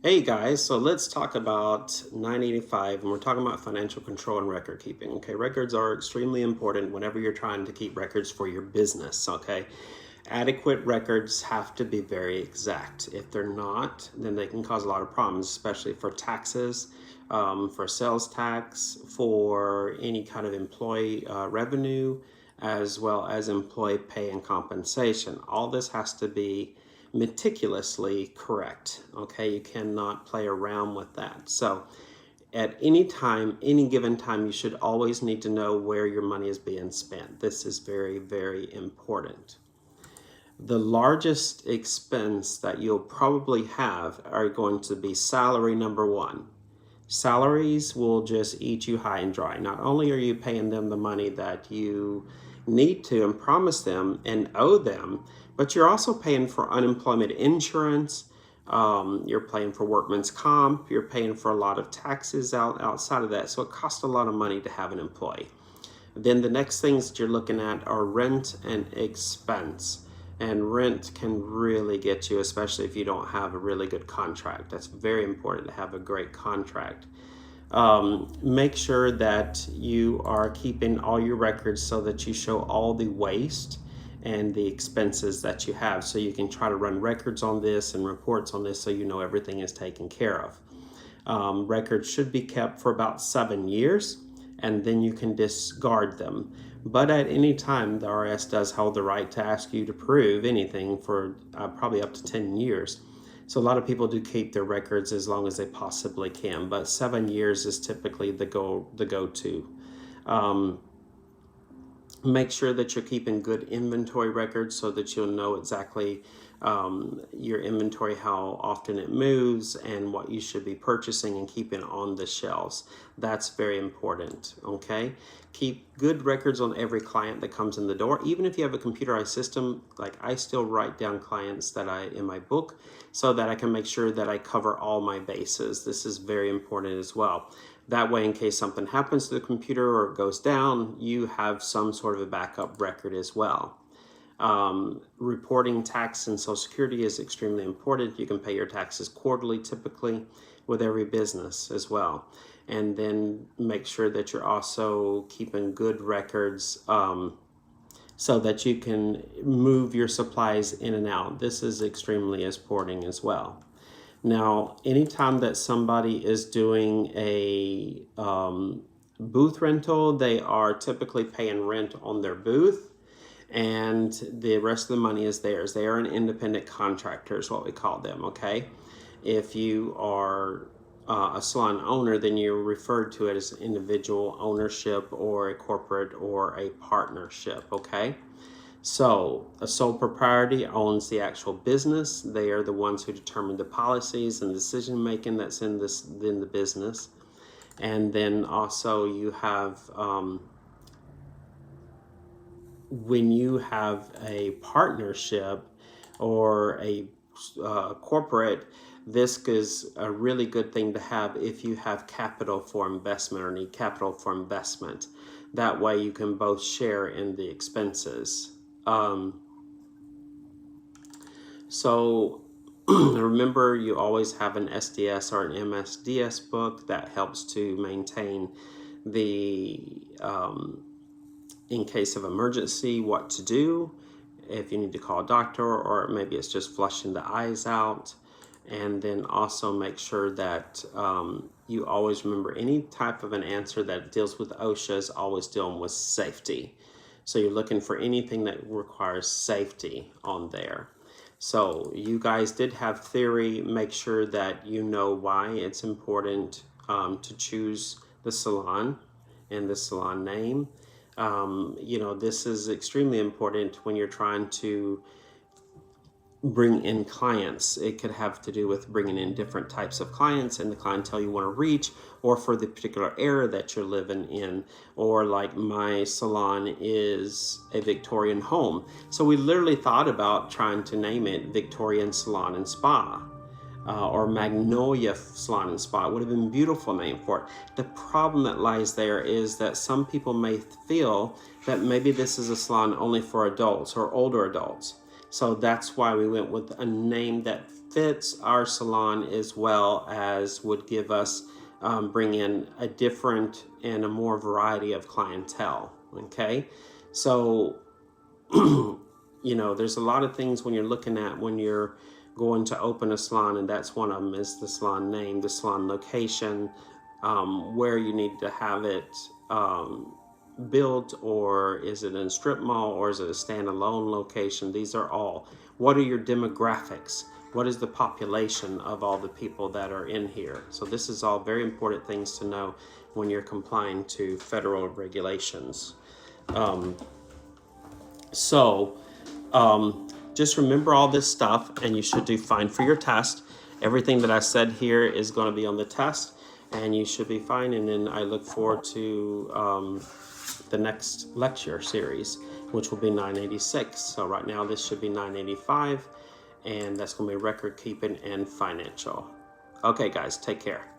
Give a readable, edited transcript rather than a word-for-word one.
Hey guys, so let's talk about 985, and we're talking about financial control and record keeping. Okay, records are extremely important whenever you're trying to keep records for your business. Okay, adequate records have to be very exact. If they're not, then they can cause a lot of problems, especially for taxes, for sales tax, for any kind of employee revenue, as well as employee pay and compensation. All this has to be meticulously correct. Okay, you cannot play around with that. So, at any time, any given time, you should always need to know where your money is being spent. This is very, very important. The largest expense that you'll probably have are going to be salary number one. Salaries will just eat you high and dry. Not only are you paying them the money that you need to and promise them and owe them, but you're also paying for unemployment insurance. You're paying for workman's comp. You're paying for a lot of taxes outside of that. So it costs a lot of money to have an employee. Then the next things that you're looking at are rent and expense. And rent can really get you, especially if you don't have a really good contract. That's very important to have a great contract. Make sure that you are keeping all your records so that you show all the waste and the expenses that you have, so you can try to run records on this and reports on this so you know everything is taken care of. Records should be kept for about 7 years, and then you can discard them. But at any time, the IRS does hold the right to ask you to prove anything for probably up to 10 years. So a lot of people do keep their records as long as they possibly can, but 7 years is typically the go-to. Make sure that you're keeping good inventory records so that you'll know exactly your inventory, how often it moves, and what you should be purchasing and keeping on the shelves. That's very important, okay? Keep good records on every client that comes in the door. Even if you have a computerized system, like I still write down clients that in my book so that I can make sure that I cover all my bases. This is very important as well. That way, in case something happens to the computer or it goes down, you have some sort of a backup record as well. Reporting tax and Social Security is extremely important. You can pay your taxes quarterly, typically, with every business as well. And then make sure that you're also keeping good records so that you can move your supplies in and out. This is extremely important as well. Now, anytime that somebody is doing a booth rental, they are typically paying rent on their booth, and the rest of the money is theirs. They are an independent contractor is what we call them, okay? If you are a salon owner, then you're referred to it as individual ownership or a corporate or a partnership, okay? So a sole proprietor owns the actual business. They are the ones who determine the policies and decision making that's in the business. And then also you have when you have a partnership or a corporate, this is a really good thing to have if you have capital for investment or need capital for investment. That way you can both share in the expenses. So remember, you always have an SDS or an MSDS book that helps to maintain the, in case of emergency, what to do, if you need to call a doctor, or maybe it's just flushing the eyes out. And then also make sure that you always remember any type of an answer that deals with OSHA is always dealing with safety. So you're looking for anything that requires safety on there. So you guys did have theory. Make sure that you know why it's important to choose the salon and the salon name. This is extremely important when you're trying to bring in clients. It could have to do with bringing in different types of clients and the clientele you want to reach, or for the particular area that you're living in. Or like my salon is a Victorian home, so we literally thought about trying to name it Victorian Salon and Spa, or Magnolia Salon and Spa. It would have been a beautiful name for it. The problem that lies there is that some people may feel that maybe this is a salon only for adults or older adults. So that's why we went with a name that fits our salon as well as would give us bring in a different and a more variety of clientele. Okay, so you know, there's a lot of things when you're looking at when you're going to open a salon, and that's one of them is the salon name, the salon location, where you need to have it built, or is it in a strip mall, or is it a standalone location? These are all, what are your demographics? What is the population of all the people that are in here? So this is all very important things to know when you're complying to federal regulations. Just remember all this stuff and you should do fine for your test. Everything that I said here is going to be on the test and you should be fine. And then I look forward to the next lecture series, which will be 986. So right now this should be 985, and that's going to be record keeping and financial. Okay guys, take care.